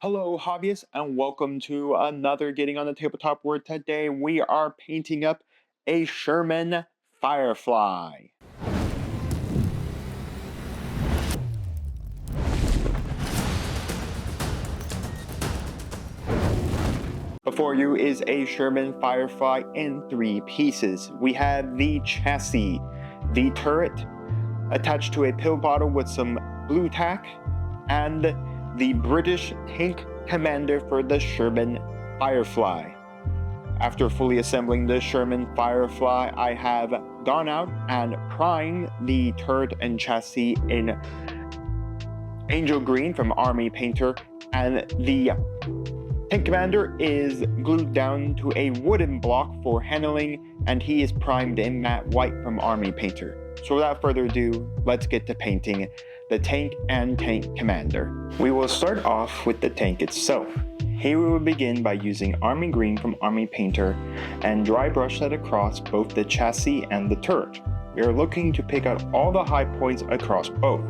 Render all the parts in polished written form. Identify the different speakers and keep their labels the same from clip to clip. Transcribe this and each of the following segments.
Speaker 1: Hello, hobbyists, and welcome to another Getting on the Tabletop where today we are painting up a Sherman FireFly. Before you is a Sherman FireFly in 3 pieces. We have the chassis, the turret attached to a pill bottle with some blue tack, and the British tank commander for the Sherman FireFly. After fully assembling the Sherman FireFly, I have gone out and primed the turret and chassis in Angel Green from Army Painter, and the tank commander is glued down to a wooden block for handling, and he is primed in matte white from Army Painter. So without further ado, let's get to painting the tank and tank commander. We will start off with the tank itself. Here we will begin by using Army Green from Army Painter and dry brush that across both the chassis and the turret. We are looking to pick out all the high points across both.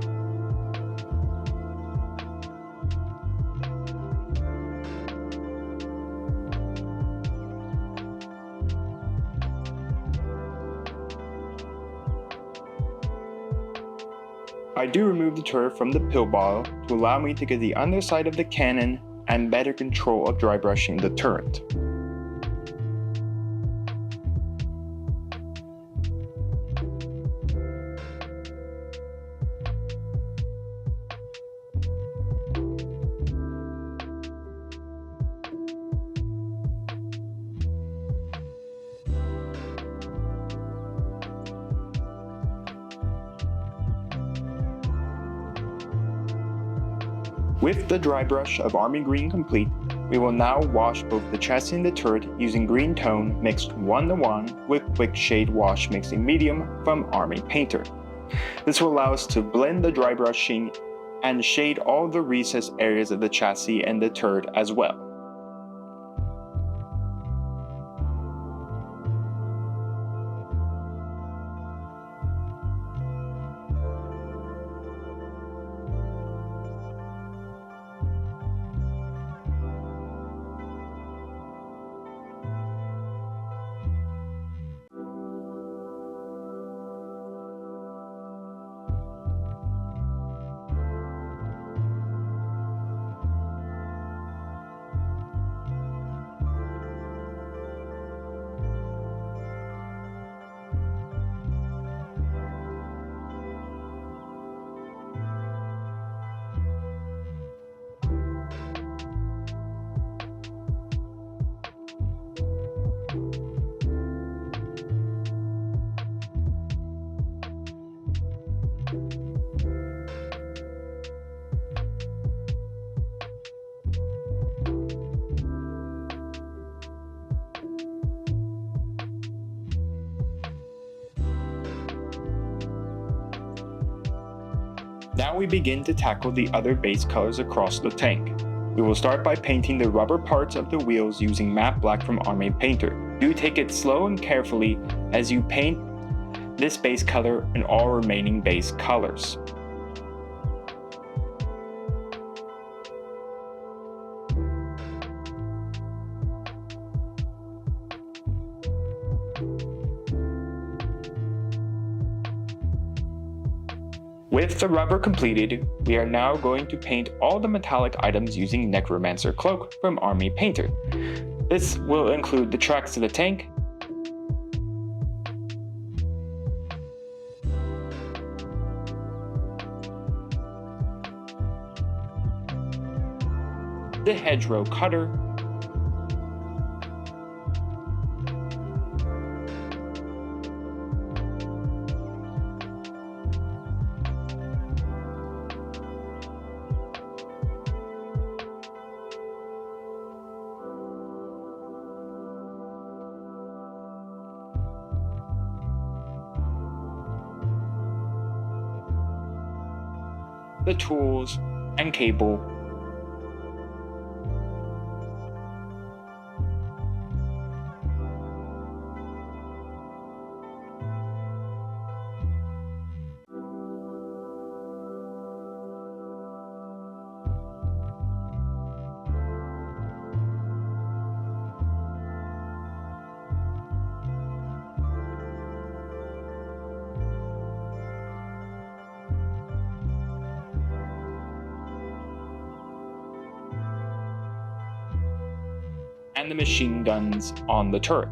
Speaker 1: I do remove the turret from the pill bottle to allow me to get the underside of the cannon and better control of dry brushing the turret. With the dry brush of Army Green complete, we will now wash both the chassis and the turret using green tone mixed 1:1 with quick shade wash mixing medium from Army Painter. This will allow us to blend the dry brushing and shade all the recessed areas of the chassis and the turret as well. Now we begin to tackle the other base colors across the tank. We will start by painting the rubber parts of the wheels using matte black from Army Painter. Do take it slow and carefully as you paint this base color and all remaining base colors. With the rubber completed, we are now going to paint all the metallic items using Necromancer Cloak from Army Painter. This will include the tracks to the tank, the hedgerow cutter, the tools, and cable. and the machine guns on the turret.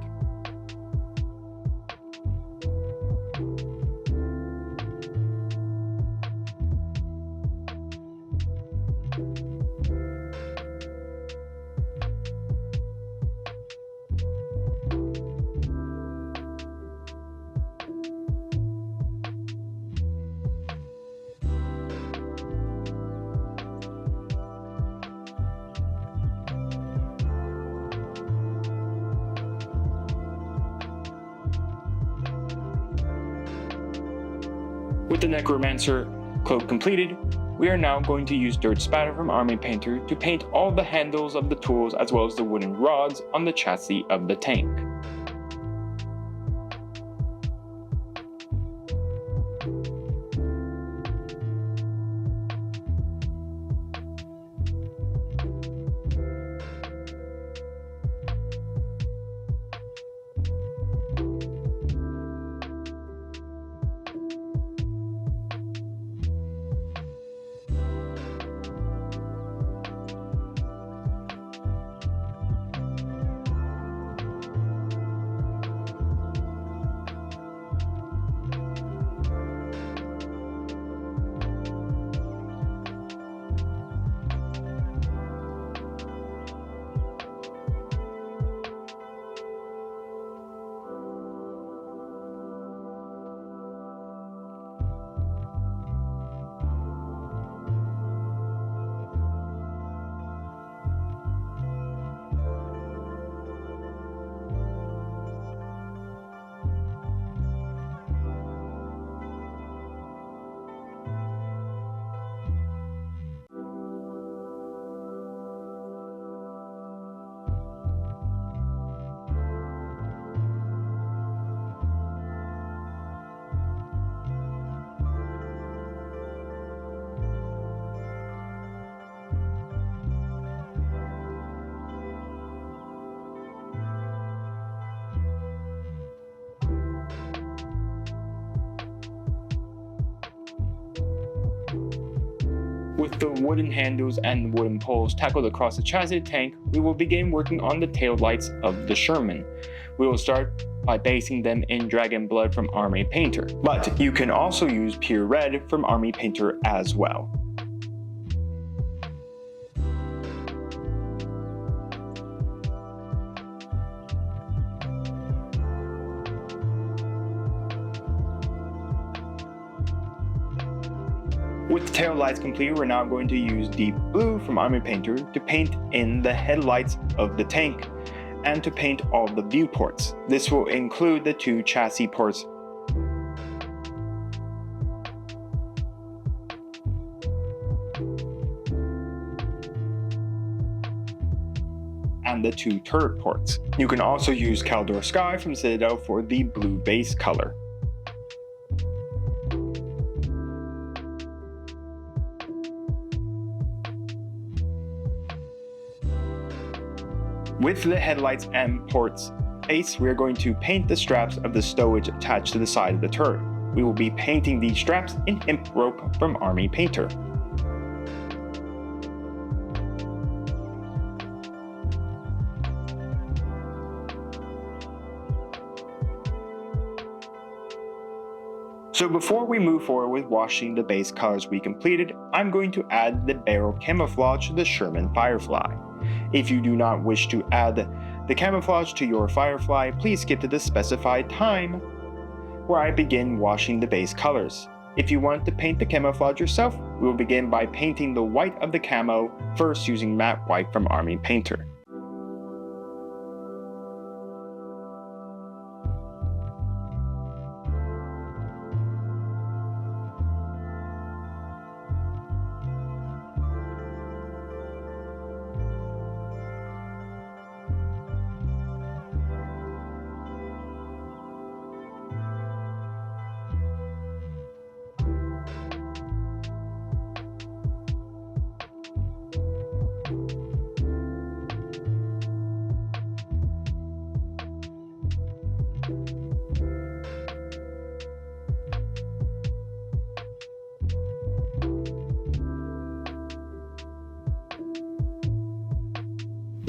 Speaker 1: With the Necromancer cloak completed, we are now going to use dirt spatter from Army Painter to paint all the handles of the tools as well as the wooden rods on the chassis of the tank. With the wooden handles and wooden poles tackled across the chassis of the tank, we will begin working on the tail lights of the Sherman. We will start by basing them in Dragon Blood from Army Painter, but you can also use Pure Red from Army Painter as well. With the tail lights complete, we're now going to use Deep Blue from Army Painter to paint in the headlights of the tank and to paint all the viewports. This will include the 2 chassis ports and the 2 turret ports. You can also use Caldor Sky from Citadel for the blue base color. With the headlights and ports base, we are going to paint the straps of the stowage attached to the side of the turret. We will be painting these straps in hemp rope from Army Painter. So before we move forward with washing the base colors we completed, I'm going to add the barrel camouflage to the Sherman FireFly. If you do not wish to add the camouflage to your Firefly, please skip to the specified time where I begin washing the base colors. If you want to paint the camouflage yourself, we will begin by painting the white of the camo first using matte white from Army Painter.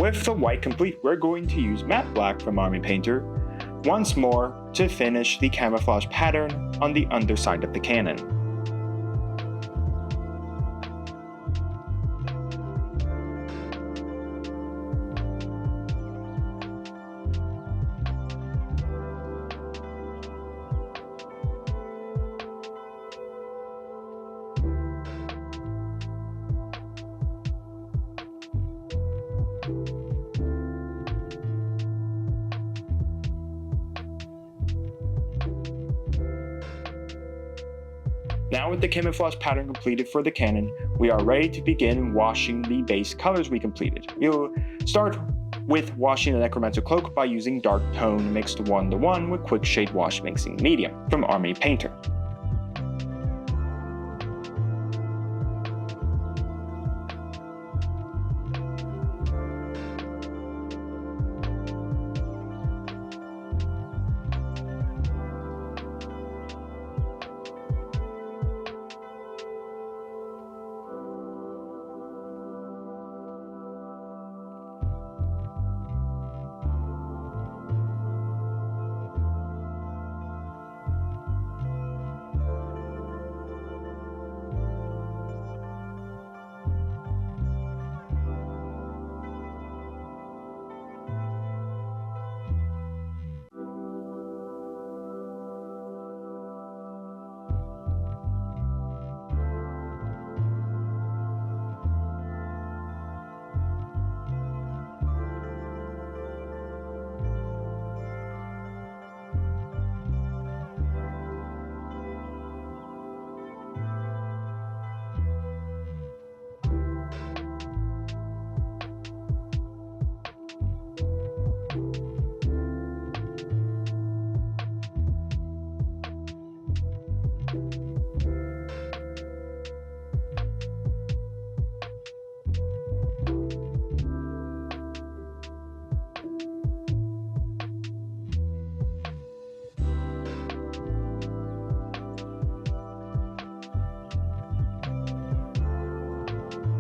Speaker 1: With the white complete, we're going to use matte black from Army Painter once more to finish the camouflage pattern on the underside of the cannon. Now with the camouflage pattern completed for the cannon, we are ready to begin washing the base colors we completed. We'll start with washing the Necromancer cloak by using dark tone mixed 1:1 with quick shade wash mixing medium from Army Painter.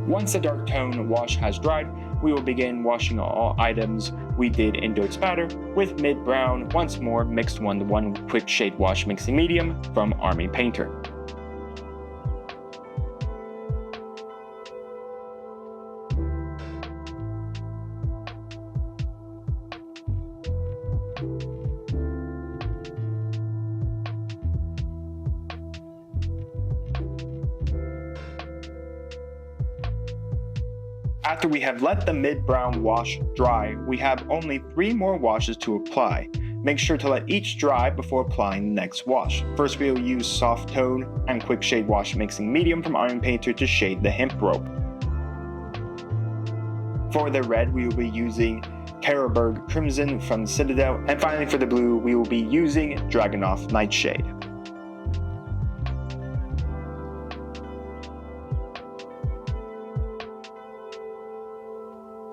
Speaker 1: Once the dark tone wash has dried, we will begin washing all items we did in dirt spatter with mid brown once more mixed 1:1 with quick shade wash mixing medium from Army Painter. After we have let the mid-brown wash dry, we have only 3 more washes to apply. Make sure to let each dry before applying the next wash. First we will use soft tone and quick shade wash mixing medium from Army Painter to shade the hemp rope. For the red we will be using Carroburg Crimson from Citadel, and finally for the blue we will be using Dragunov Nightshade.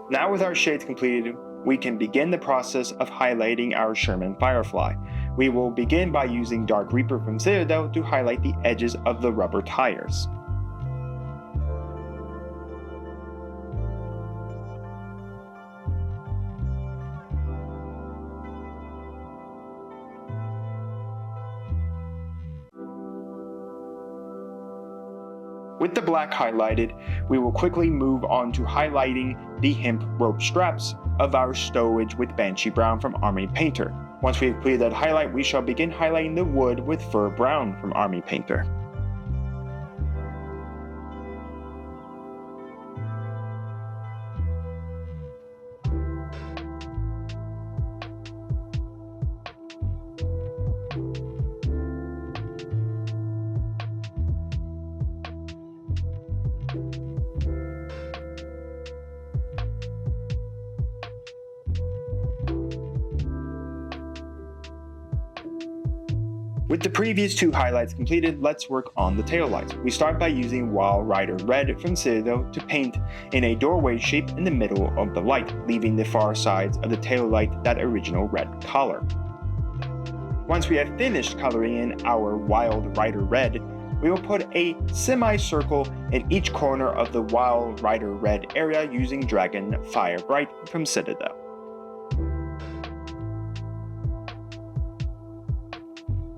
Speaker 1: Now with our shades completed, we can begin the process of highlighting our Sherman FireFly. We will begin by using Dark Reaper from Citadel to highlight the edges of the rubber tires. With the black highlighted, we will quickly move on to highlighting the hemp rope straps of our stowage with Banshee Brown from Army Painter. Once we have completed that highlight, we shall begin highlighting the wood with Fur Brown from Army Painter. With the previous 2 highlights completed, let's work on the taillights. We start by using Wild Rider Red from Citadel to paint in a doorway shape in the middle of the light, leaving the far sides of the taillight that original red color. Once we have finished coloring in our Wild Rider Red, we will put a semicircle in each corner of the Wild Rider Red area using Dragon Fire Bright from Citadel.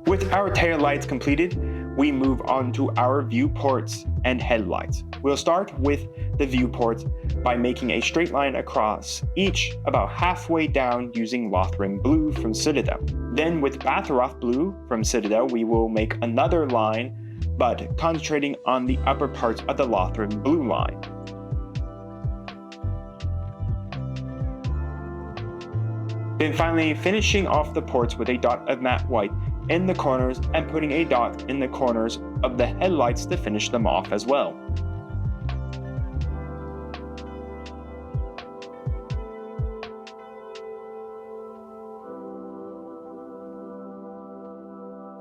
Speaker 1: With our tail lights completed, we move on to our viewports and headlights. We'll start with the viewports by making a straight line across each about halfway down using Lothran Blue from Citadel. Then with Batharoth Blue from Citadel, we will make another line, but concentrating on the upper parts of the Lothran Blue line. Then finally finishing off the ports with a dot of matte white in the corners and putting a dot in the corners of the headlights to finish them off as well.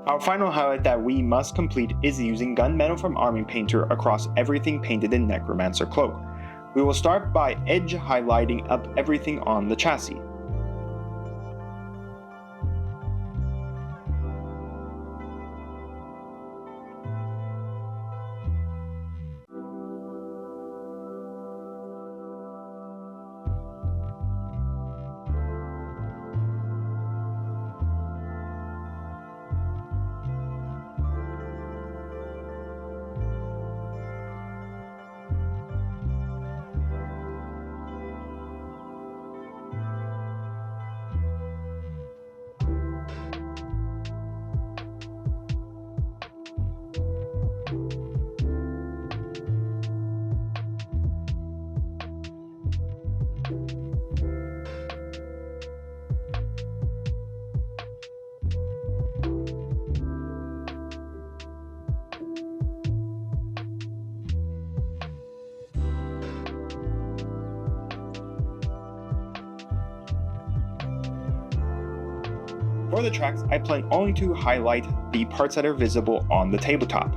Speaker 1: Our final highlight that we must complete is using gunmetal from Army Painter across everything painted in Necromancer Cloak. We will start by edge highlighting up everything on the chassis. For the tracks, I plan only to highlight the parts that are visible on the tabletop.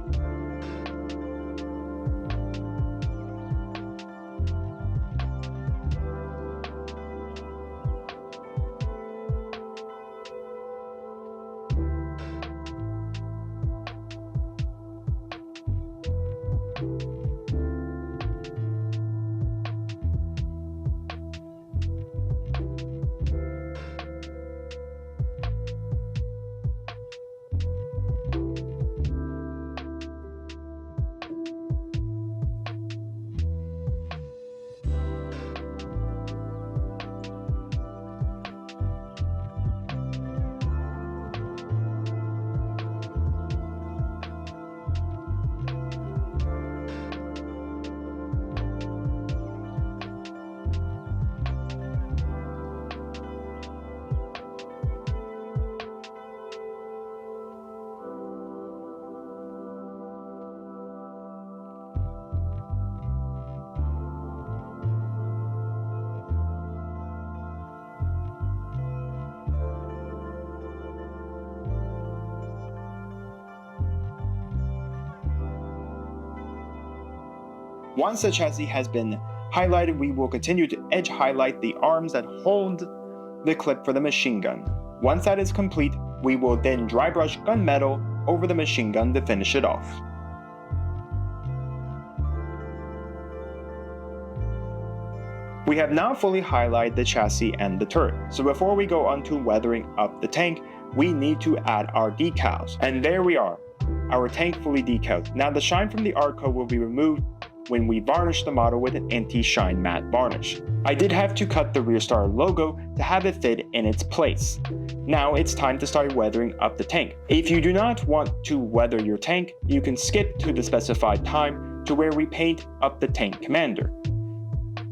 Speaker 1: Once the chassis has been highlighted, we will continue to edge highlight the arms that hold the clip for the machine gun. Once that is complete, we will then dry brush gunmetal over the machine gun to finish it off. We have now fully highlighted the chassis and the turret, so before we go on to weathering up the tank, we need to add our decals. And there we are, our tank fully decaled. Now the shine from the art code will be removed when we varnish the model with an anti-shine matte varnish. I did have to cut the rear star logo to have it fit in its place. Now it's time to start weathering up the tank. If you do not want to weather your tank, you can skip to the specified time to where we paint up the tank commander.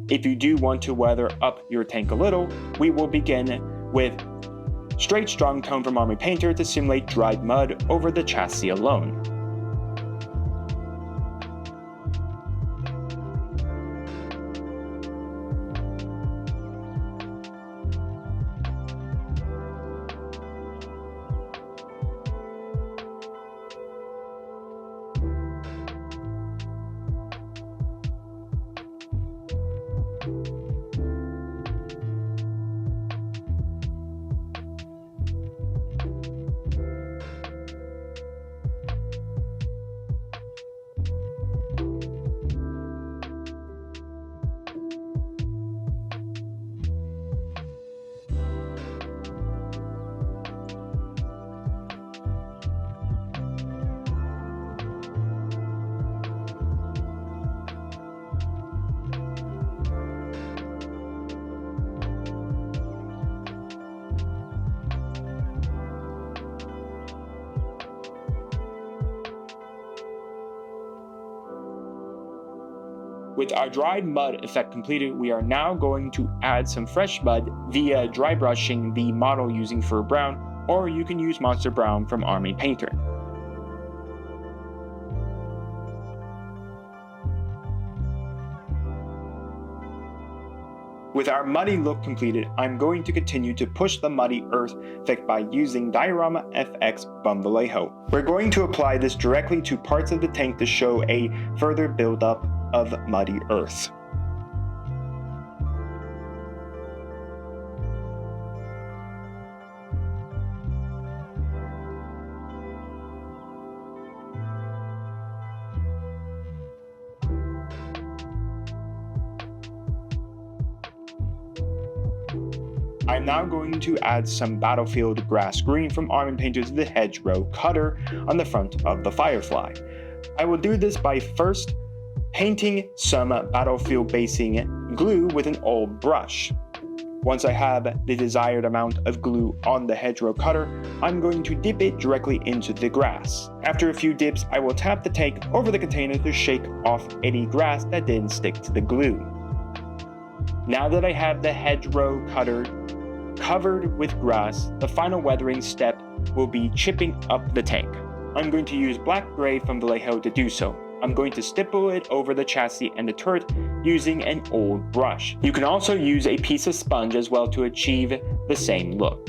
Speaker 1: If you do want to weather up your tank a little, we will begin with straight strong tone from Army Painter to simulate dried mud over the chassis alone. With our dried mud effect completed, we are now going to add some fresh mud via dry brushing the model using Fur Brown, or you can use Monster Brown from Army Painter. With our muddy look completed, I'm going to continue to push the muddy earth effect by using Diorama FX from Vallejo. We're going to apply this directly to parts of the tank to show a further buildup of muddy earth. I'm now going to add some battlefield grass green from Army Painter to the hedgerow cutter on the front of the Firefly. I will do this by first painting some battlefield basing glue with an old brush. Once I have the desired amount of glue on the hedgerow cutter, I'm going to dip it directly into the grass. After a few dips, I will tap the tank over the container to shake off any grass that didn't stick to the glue. Now that I have the hedgerow cutter covered with grass, the final weathering step will be chipping up the tank. I'm going to use black gray from Vallejo to do so. I'm going to stipple it over the chassis and the turret using an old brush. You can also use a piece of sponge as well to achieve the same look.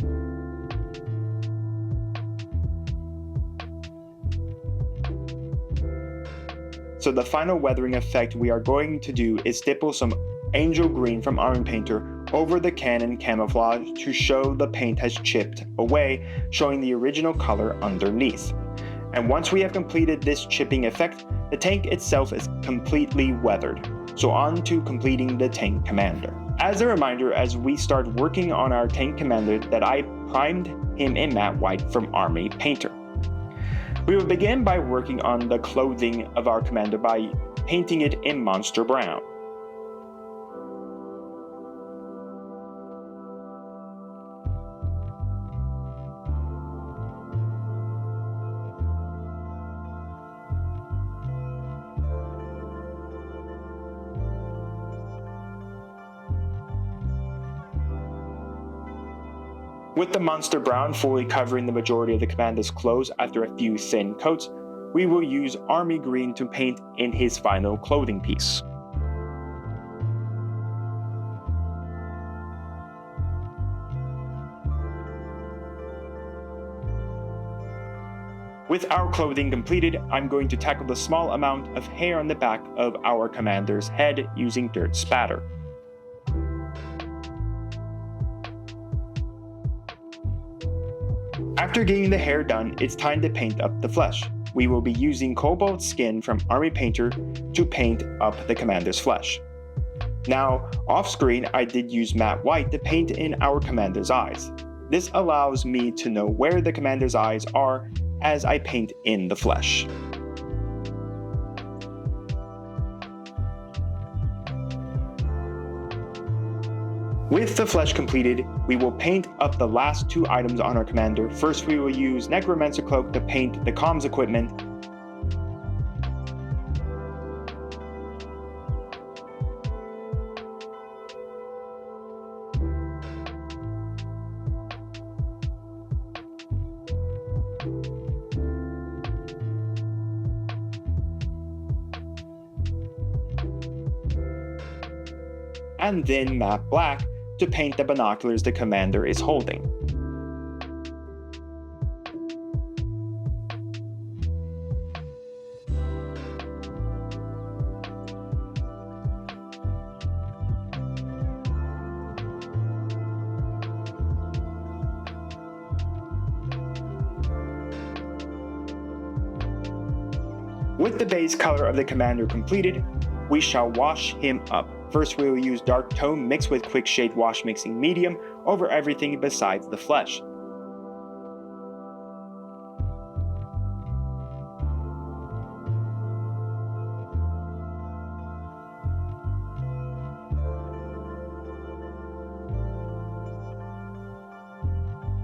Speaker 1: So the final weathering effect we are going to do is stipple some angel green from Army Painter over the cannon camouflage to show the paint has chipped away, showing the original color underneath. And once we have completed this chipping effect, the tank itself is completely weathered. So on to completing the tank commander. As a reminder, as we start working on our tank commander, that I primed him in matte white from Army Painter. We will begin by working on the clothing of our commander by painting it in Monster Brown. With the Monster Brown fully covering the majority of the commander's clothes after a few thin coats, we will use Army Green to paint in his final clothing piece. With our clothing completed, I'm going to tackle the small amount of hair on the back of our commander's head using dirt spatter. After getting the hair done, it's time to paint up the flesh. We will be using cobalt skin from Army Painter to paint up the commander's flesh. Now, off screen, I did use matte white to paint in our commander's eyes. This allows me to know where the commander's eyes are as I paint in the flesh. With the flesh completed, we will paint up the last two items on our commander. First, we will use Necromancer Cloak to paint the comms equipment. And then matte black to paint the binoculars the commander is holding. With the base color of the commander completed, we shall wash him up. First, we will use dark tone mixed with quick shade wash mixing medium over everything besides the flesh.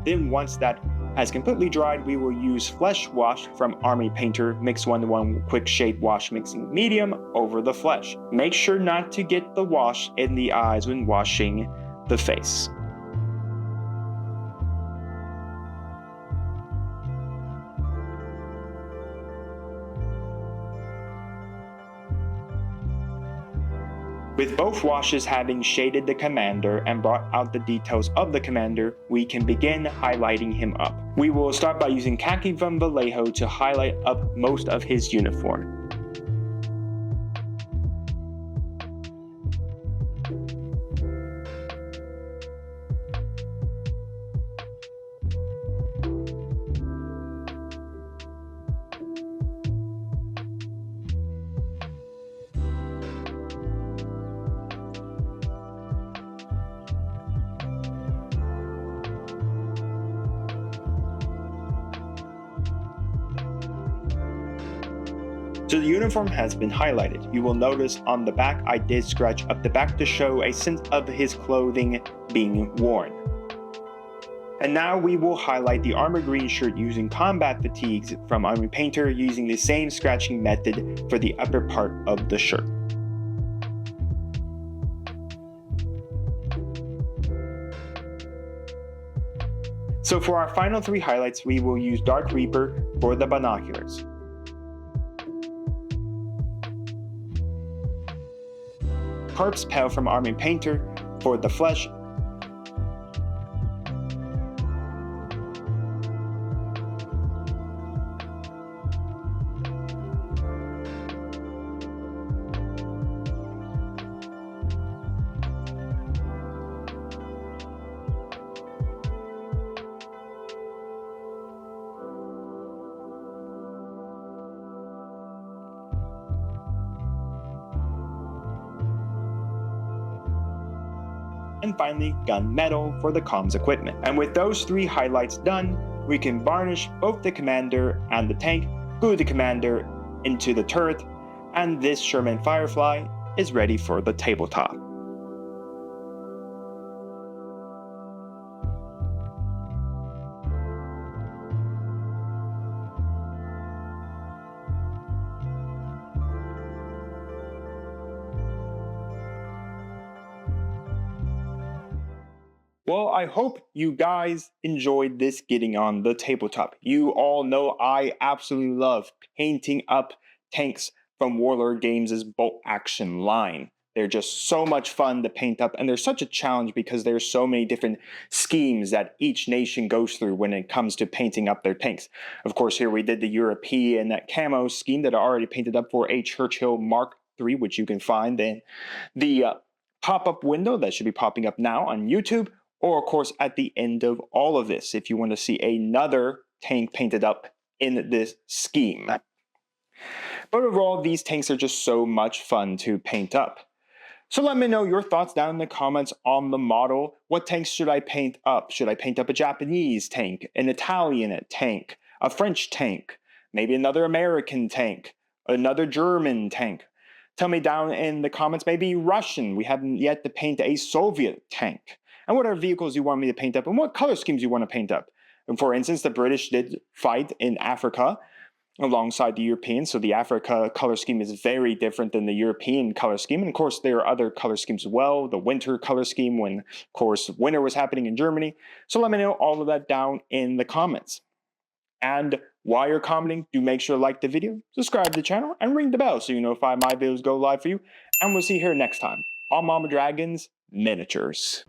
Speaker 1: Then once that has completely dried, we will use Flesh Wash from Army Painter, mix 1:1 quick shade wash mixing medium over the flesh. Make sure not to get the wash in the eyes when washing the face. With both washes having shaded the commander and brought out the details of the commander, we can begin highlighting him up. We will start by using Khaki from Vallejo to highlight up most of his uniform. So the uniform has been highlighted. You will notice on the back I did scratch up the back to show a sense of his clothing being worn. And now we will highlight the armor green shirt using combat fatigues from Army Painter, using the same scratching method for the upper part of the shirt. So for our final 3 highlights, we will use Dark Reaper for the binoculars. Corpse Pale from Army Painter for the flesh, and finally gunmetal for the comms equipment. And with those 3 highlights done, we can varnish both the commander and the tank, glue the commander into the turret, and this Sherman FireFly is ready for the tabletop. Well, I hope you guys enjoyed this getting on the tabletop. You all know I absolutely love painting up tanks from Warlord Games' bolt action line. They're just so much fun to paint up, and they're such a challenge because there's so many different schemes that each nation goes through when it comes to painting up their tanks. Of course, here we did the European camo scheme that I already painted up for a Churchill Mk III, which you can find in the pop-up window that should be popping up now on YouTube. Or, of course, at the end of all of this, if you want to see another tank painted up in this scheme. But overall, these tanks are just so much fun to paint up. So let me know your thoughts down in the comments on the model. What tanks should I paint up? Should I paint up a Japanese tank, an Italian tank, a French tank, maybe another American tank, another German tank? Tell me down in the comments, maybe Russian. We haven't yet to paint a Soviet tank. And what are vehicles you want me to paint up, and what color schemes you want to paint up. And for instance, the British did fight in Africa alongside the Europeans, so the Africa color scheme is very different than the European color scheme. And of course, there are other color schemes as well, the winter color scheme when, of course, winter was happening in Germany. So let me know all of that down in the comments. And while you're commenting, do make sure to like the video, subscribe to the channel, and ring the bell so you notify my videos go live for you. And we'll see you here next time on Mama Dragon's Miniatures.